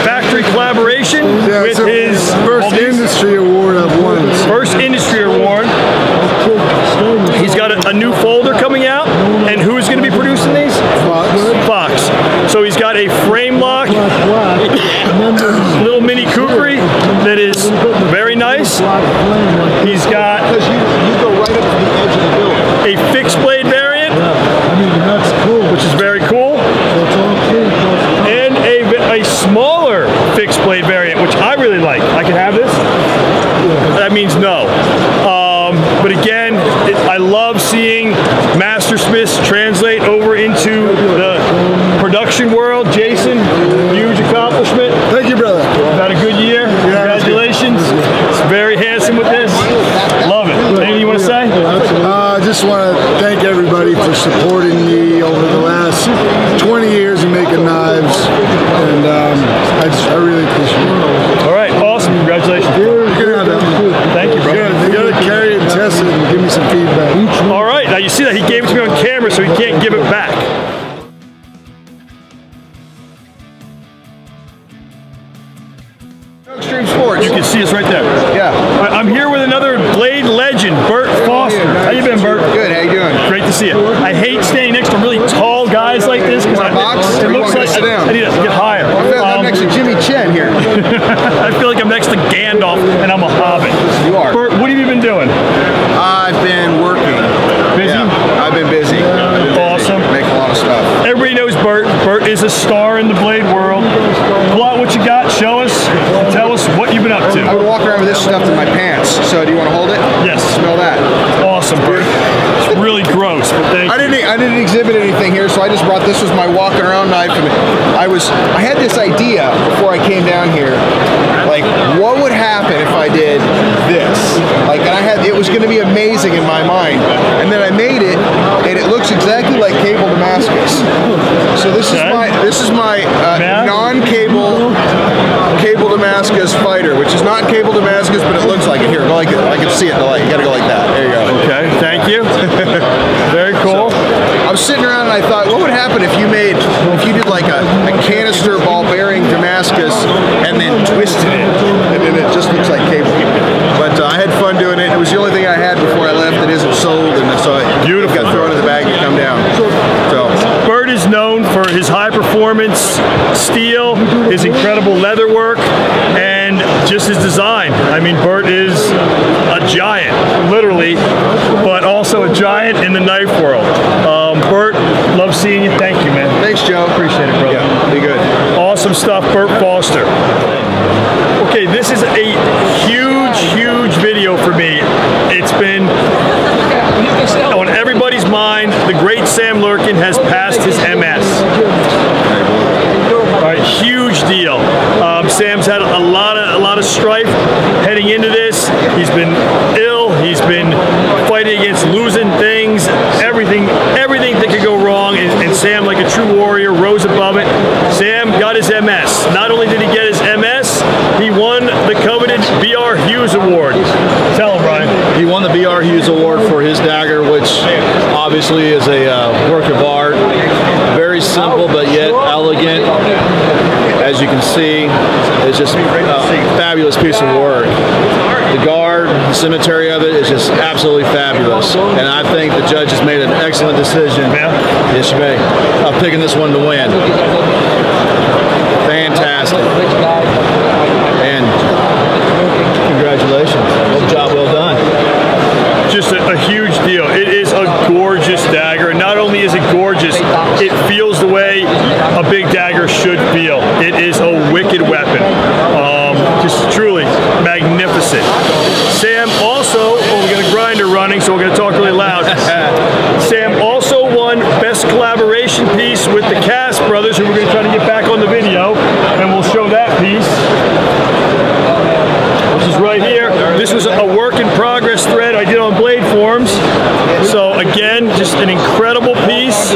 factory collaboration with his first industry award I've won. First industry award. He's got a new folder coming out, and who's going to be producing these? Fox. So he's got a frame lock, little mini kukri that is very nice. He's got a fixed blade variant, which is very cool, and a smaller fixed blade variant, which I really like. I can have this. That means no. But again, I love seeing mastersmiths translate over into the production world. Jason, huge accomplishment. Thank you, brother. Had a good year. Congratulations. It's very handsome with this. Love it. Anything you want to say? I just want to thank everybody for supporting me over the last 20 years of making knives, and I really appreciate it. All right, awesome. Congratulations. Thank you, bro. You got to carry it and test it and give me some feedback. All right, now you see that he gave it to me on camera, so he can't give it back. Extreme Sports. You can see us right there. Yeah. I'm here with another blade legend, Bert Foster. How you been, Bert? Good. How you doing? Great to see you. I hate standing next to really tall guys like this because it looks like I need to get higher. I'm next to Jimmy Chen here. I feel like I'm next to Gandalf and I'm a hobbit. You are. Bert, what have you been doing? I've been working. Busy? Yeah, I've been busy. Awesome. Making a lot of stuff. Everybody knows Bert. Bert is a star in the blade world. Pull out what you got. Show us. Tell us what you've been up to. I would walk around with this stuff in my pants. So do you want to hold it? Yes. Smell that. Awesome, Bert. It's really gross, but thank you. I didn't exhibit anything here, so I just brought this was my walking around knife. And I had this idea before I came down here, like what would happen if I did this? Like, and it was going to be amazing in my mind. And then I made it, and it looks exactly like cable Damascus. So this is my non-cable cable Damascus fighter, which is not cable Damascus, but it looks like it. Here, go like it. I can see it in the light. You got to go like that. There you go. Okay, thank you. Very cool. So, I was sitting around and I thought, what would happen if you did like a canister ball bearing Damascus and then twisted it, and then it just looks like cable. But I had fun doing it. It was the only thing I had before I left that isn't sold, and so I got thrown in the bag and come down. So Bert is known for his high performance steel, his incredible leather work, and just his design. I mean, Bert is a giant, literally, but also a giant in the knife world. Bert, love seeing you. Thank you, man. Thanks, Joe. Appreciate it, brother. Yeah, be good. Awesome stuff, Bert Foster. Okay, this is a huge video for me. It's been on everybody's mind. The great Sam LURQUIN has passed his MS. All right, huge deal. Sam's had a lot of strife heading into this. He's been ill. He's been fighting against losing things. Everything that could go wrong. And Sam, like a true warrior, rose above it. Sam got his MS. Not only did he get his MS, he won the coveted B.R. Hughes Award. Tell him, Brian. He won the B.R. Hughes Award for his dagger, which obviously is a work of art. very simple but yet elegant. As you can see, it's just a fabulous piece of work. The guard, the cemetery of it is just absolutely fabulous. And I think the judge has made an excellent decision, yes you may, of picking this one to win. Fantastic. And congratulations. Well, job well done. Just a huge deal. It is a gorgeous dagger. And not only is it gorgeous, it feels the way a big dagger should feel. It is a wicked weapon. Just truly magnificent. Sam also, we got a grinder running, so we're going to talk really loud. Sam also won Best Collaboration Piece with the Cass brothers, who we're going to try to get back on the video, and we'll show that piece. Which is right here. This was a work in progress thread I did on Blade Forms. So again, just an incredible piece.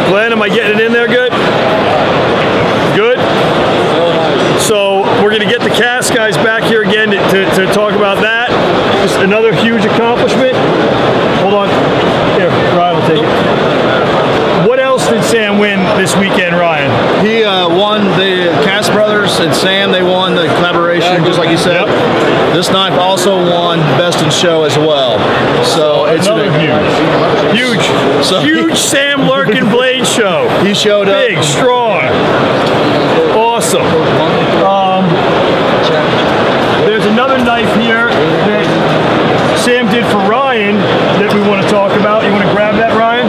Glenn, am I getting it in there good? Good? So we're going to get the Cass guys back here again to talk about that. Just another huge accomplishment. Hold on. Here, Ryan will take it. What else did Sam win this weekend, Ryan? He won the Cass brothers and Sam. They won the collaboration, just like you said. Yep. This knife also won Best in Show as well. So it's huge Sam Lurkin blade show. He showed up. Big, strong, awesome. There's another knife here that Sam did for Ryan that we want to talk about. You want to grab that, Ryan?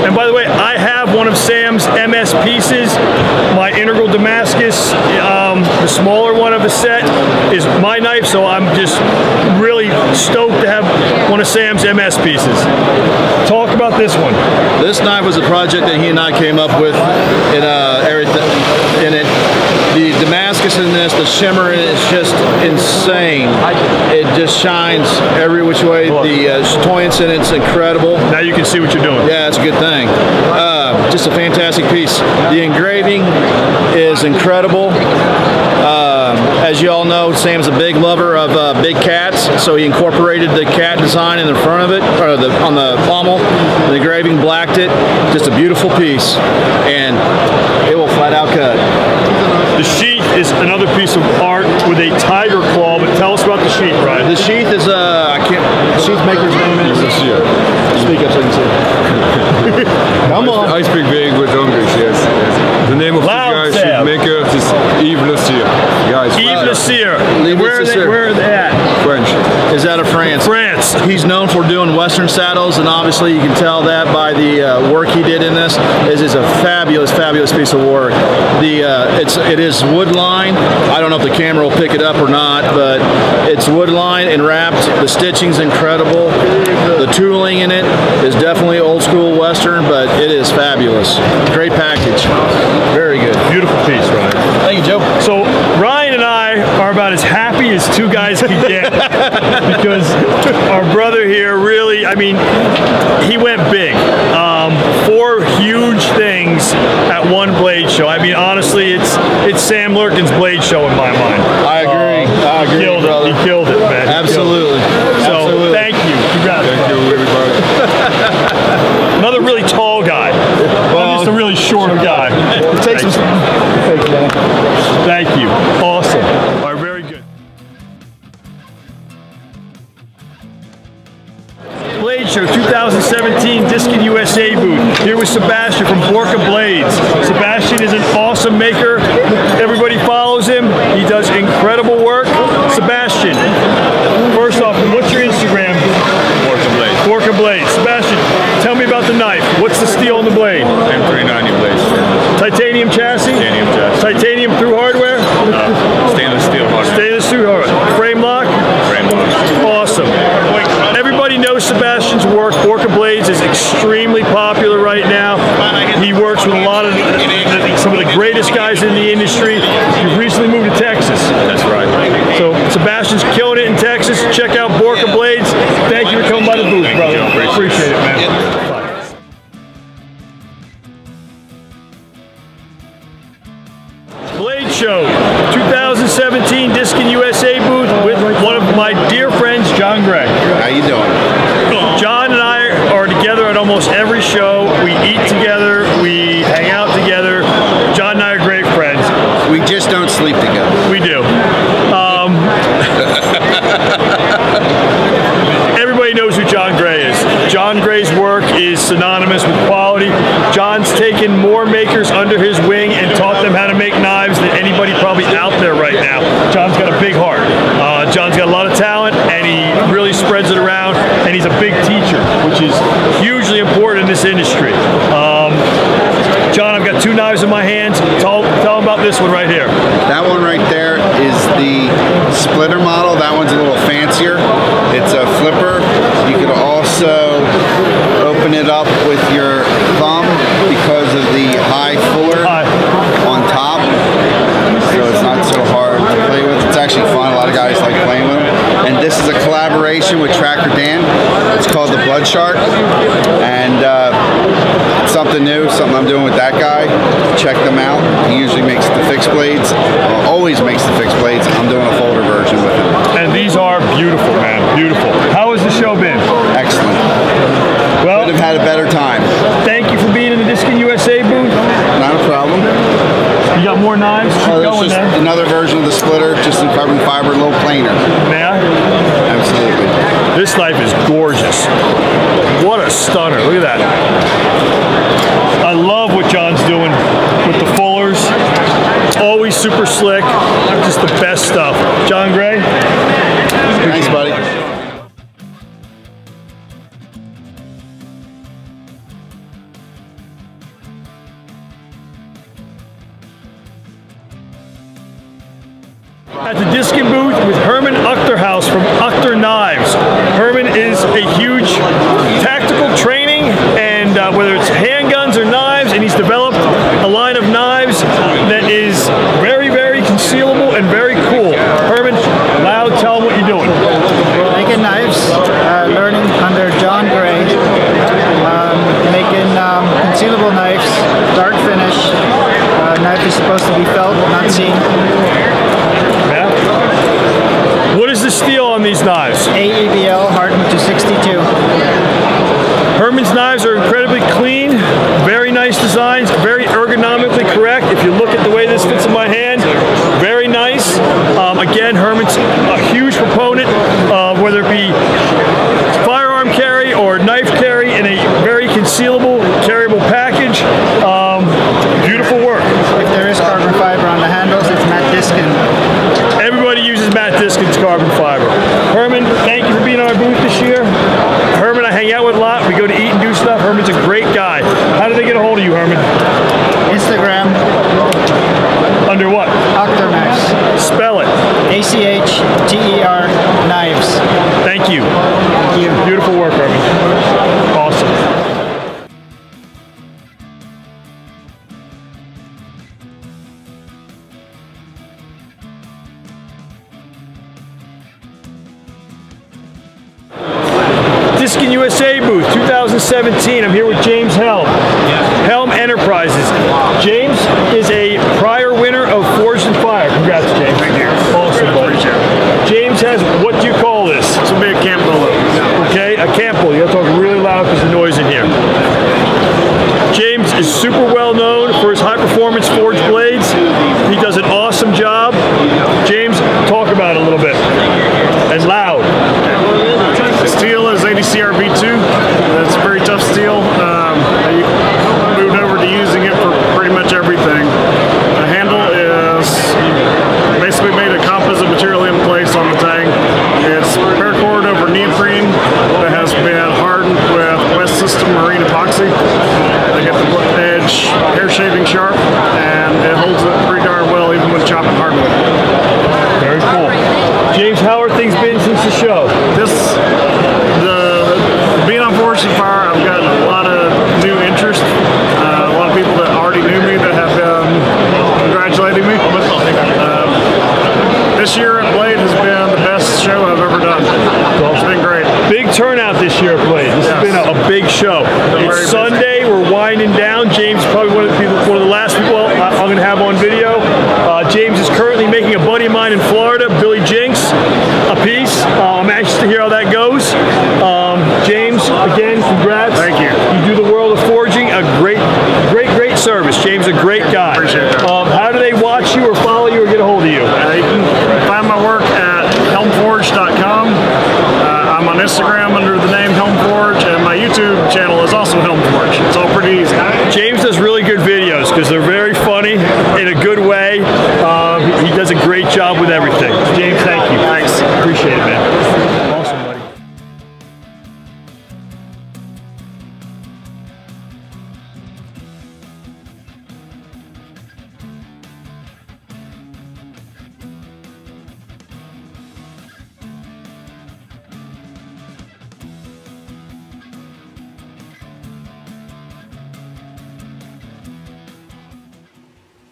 And by the way, I have one of Sam's MS pieces, my integral Damascus. The smaller one of the set is my knife, so I'm just really stoked to have one of Sam's MS pieces. Talk about this one. This knife was a project that he and I came up with in it. The Damascus in this, the shimmer in it is just insane. It just shines every which way. The toyance in it's incredible. Now you can see what you're doing. Yeah, it's a good thing. Just a fantastic piece. The engraving is incredible. As you all know, Sam's a big lover of big cats, so he incorporated the cat design in the front of it, or on the pommel. The engraving blacked it. Just a beautiful piece, and it will flat out cut. The sheath is another piece of art with a tiger claw, but tell us about the sheath, Ryan. The sheath is the sheath maker's name is Speak up so you can see. Come on. I speak very good English, yes. The name of the guy, sheath maker, is Yves Le Cyr. Guys, Yves Le Cyr. Where are they at? French. Is out of France. France. He's known for doing Western saddles, and obviously you can tell that by the work he did in this. This is a fabulous, fabulous piece of work. It is wood lined. I don't know if the camera will pick it up or not, but it's wood lined and wrapped. The stitching's incredible. The tooling in it is definitely old school Western, but it is fabulous. Great package. Very good. Beautiful piece, Ryan. Thank you, Joe. So Ryan and I are about as happy as two guys could get because our brother here really, I mean, he went big. 4 huge things at one blade show. I mean, honestly, it's Sam Lurkin's blade show in my mind. I agree. I agree, brother. He killed it, man. Absolutely. So Absolutely. thank you. Congrats. Thank you, everybody. Another really tall guy. I'm just a really short guy. Take some. Thank you. Awesome. All right, very good. Blade Show 2017 Diskin USA booth. Here with Sebastian from Borka Blades. Sebastian is an awesome maker. Everybody follows him. He does incredible work. Sebastian, first off, what's your Instagram? Borka Blades. Borka Blades. Sebastian, tell me about the knife. What's the steel on the blade? M390 blades. Titanium chassis? Titanium chassis. Titanium through hardware? Stainless steel hardware. Stainless steel hardware. Frame lock? Frame lock. Awesome. Everybody knows Sebastian's work. Borka Blades is extremely popular right now. He works with a lot of some of the greatest guys in the industry. You've recently moved to Texas. That's right. So Sebastian's killing it in Texas. Check out Borka Blades. Thank you for coming by the booth, brother. Appreciate it, man. Blade Show 2017 Diskin USA booth with one of my dear friends, John Gray. How you doing? John and I are together at almost every show. We eat together. We hang out together. John and I are great friends. We just don't sleep together. We do. Everybody knows who John Gray is. John Gray's work is synonymous with quality. John's taken more makers under his wing and taught them how to make knives than anybody probably out there right now. John's got a big heart. John's got a lot of talent, and he really spreads it around, and he's a big teacher, which is hugely important in this industry. John, I've got two knives in my hands. Tell them about this one right here. That one right there is the splitter model. That one's a little fancier. It's a flipper. You could also open it up with your thumb because of the high fuller on top. So it's not so hard to play with. It's actually fun. A lot of guys like playing with them. And this is a collaboration with Tracker Dan. It's called the Blood Shark. And it's something new, something I'm doing with that guy. Check them out. He usually makes the fixed blades. Always makes the fixed blades. I'm doing a folder version with him. And these are beautiful, man. Beautiful. How has the show been? Excellent. Well, could have had a better time. Thank you for being in the Diskin USA booth. Not a problem. You got more knives? Keep going just there. Another version of the splitter, just in carbon fiber, a little plainer. May I? Absolutely. This knife is gorgeous. What a stunner. Look at that. I love what John's doing with the fullers. Always super slick. Just the best stuff. John Gray? Thanks, buddy. At the Diskin booth with Herman Uchterhaus from Uchter Knives. Herman is a huge tactical training, and whether it's handguns or knives, and he's developed a line of knives that is very, very concealable and very cool. Herman, loud, tell them what you're doing. Making knives, learning under John Gray, making concealable knives, dark finish. Knife is supposed to be felt, not seen. What is the steel on these knives? AEBL hardened to 62. Herman's knives are incredibly clean, very nice designs, very ergonomically correct. If you look at the way this fits in my hand, very nice. Again, Herman's a huge proponent of whether it be firearm carry or knife carry in a very concealable, carryable package. Beautiful work. If there is carbon fiber on the handles, it's matte Diskin. Everybody uses matte Diskin's carbon fiber. Herman, thank you for being on our booth this year. Herman, I hang out with a lot. We go to eat and do stuff. Herman's a great guy. How do they get a hold of you, Herman? Instagram. Under what? Uchter Knives. Spell it. ACHTER Knives. Thank you. Thank you. Beautiful work, Herman. Awesome. Diskin USA booth 2017. I'm here with James Helm. Helm Enterprises. James is a prior winner of Forged in Fire. Congrats, James. Thank you. Awesome, buddy. James has, what do you call this? This will be a camp roller. Okay, a camp roller. You gotta talk really loud because of the noise in here. James is super well known for his high performance forged blades. He does an awesome job. James, talk about it a little bit. And loud. The steel is ADCR V2. That's very tough steel. I moved over to using it for pretty much everything. The handle is basically made of composite material in place on the tang. It's paracord over neoprene that has been hardened again, congrats. Thank you. You do the world of forging a great service. James, a great guy. Appreciate that. How do they watch you or follow you or get a hold of you? You can find my work at helmforge.com. I'm on Instagram under the name Helm Forge, and my YouTube channel is also Helm Forge. It's all pretty easy. James does really good videos because they're very funny in a good way. He does a great job with everything. James, thank you. Thanks. Appreciate it, man. Awesome, buddy.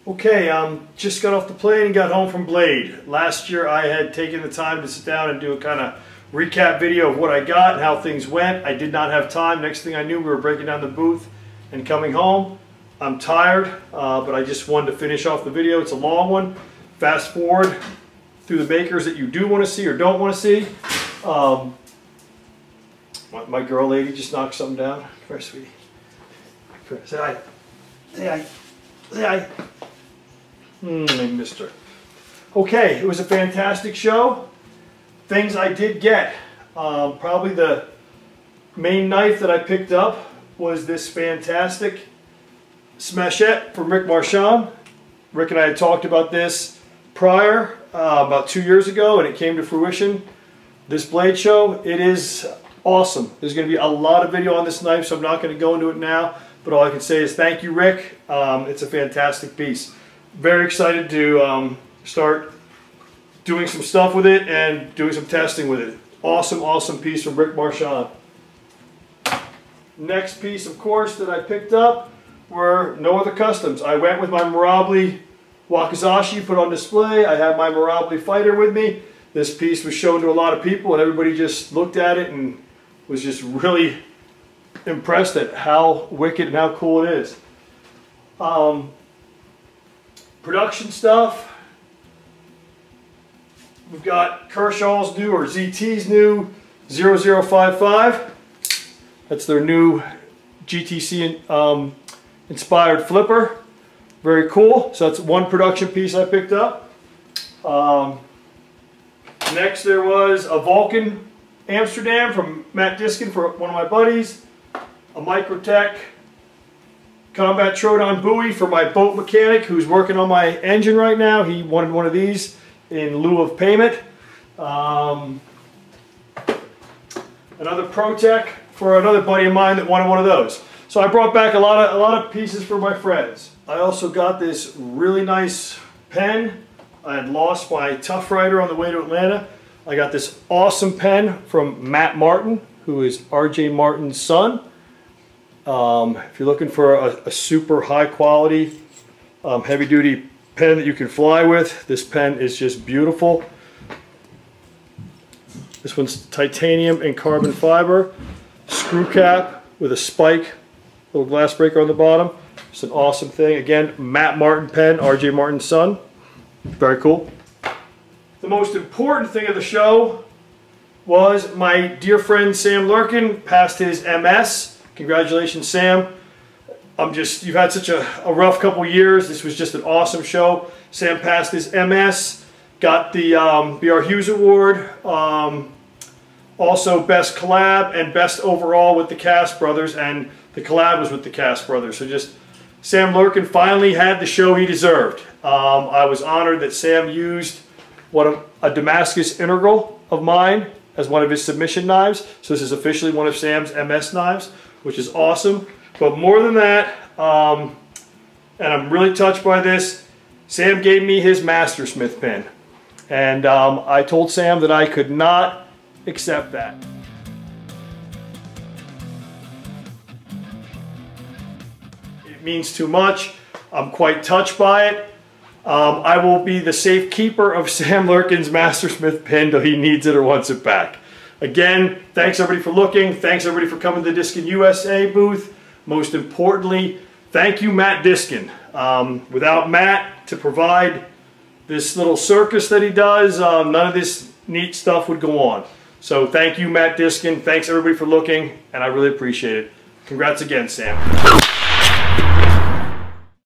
Okay, just got off the plane and got home from Blade. Last year I had taken the time to sit down and do a kind of recap video of what I got and how things went. I did not have time. Next thing I knew, we were breaking down the booth and coming home. I'm tired, but I just wanted to finish off the video. It's a long one. Fast forward through the makers that you do want to see or don't want to see. My girl lady just knocked something down. Come here, sweetie. Say hi. Say hi. Say hi. I missed her. Okay, it was a fantastic show. Things I did get. Probably the main knife that I picked up was this fantastic smashette from Rick Marchand. Rick and I had talked about this prior, about 2 years ago, and it came to fruition. This blade show, it is awesome. There's going to be a lot of video on this knife, so I'm not going to go into it now, but all I can say is thank you, Rick. It's a fantastic piece. Very excited to start doing some stuff with it and doing some testing with it. Awesome, awesome piece from Rick Marchand. Next piece, of course, that I picked up were no other customs. I went with my Mirabile Wakizashi put on display. I had my Mirabile Fighter with me. This piece was shown to a lot of people and everybody just looked at it and was just really impressed at how wicked and how cool it is. Production stuff. We've got Kershaw's new, or ZT's new 0055. That's their new GTC inspired flipper. Very cool. So that's one production piece I picked up. Next there was a Vulcan Amsterdam from Matt Diskin for one of my buddies. A Microtech Combat Troodon Bowie for my boat mechanic who's working on my engine right now. He wanted one of these in lieu of payment. Another ProTech for another buddy of mine that wanted one of those. So I brought back a lot of pieces for my friends. I also got this really nice pen. I had lost my Tough Rider on the way to Atlanta. I got this awesome pen from Matt Martin, who is RJ Martin's son. If you're looking for a super high quality, heavy duty pen that you can fly with, this pen is just beautiful. This one's titanium and carbon fiber, screw cap with a spike, little glass breaker on the bottom. It's an awesome thing. Again, Matt Martin pen, RJ Martin's son. Very cool. The most important thing of the show was my dear friend Sam Lurkin passed his MS. Congratulations, Sam. You've had such a rough couple years. This was just an awesome show. Sam passed his MS, got the B.R. Hughes Award, also Best Collab and Best Overall with the Cast Brothers, and the collab was with the Cast Brothers. So just Sam Lurkin finally had the show he deserved. I was honored that Sam used a Damascus Integral of mine as one of his submission knives. So this is officially one of Sam's MS knives, which is awesome. But more than that, and I'm really touched by this, Sam gave me his Mastersmith pen. And I told Sam that I could not accept that. It means too much. I'm quite touched by it. I will be the safekeeper of Sam Lurkin's Mastersmith pen till he needs it or wants it back. Again, thanks everybody for looking. Thanks everybody for coming to the Diskin USA booth. Most importantly, thank you, Matt Diskin. Without Matt to provide this little circus that he does, none of this neat stuff would go on. So thank you, Matt Diskin. Thanks everybody for looking, and I really appreciate it. Congrats again, Sam.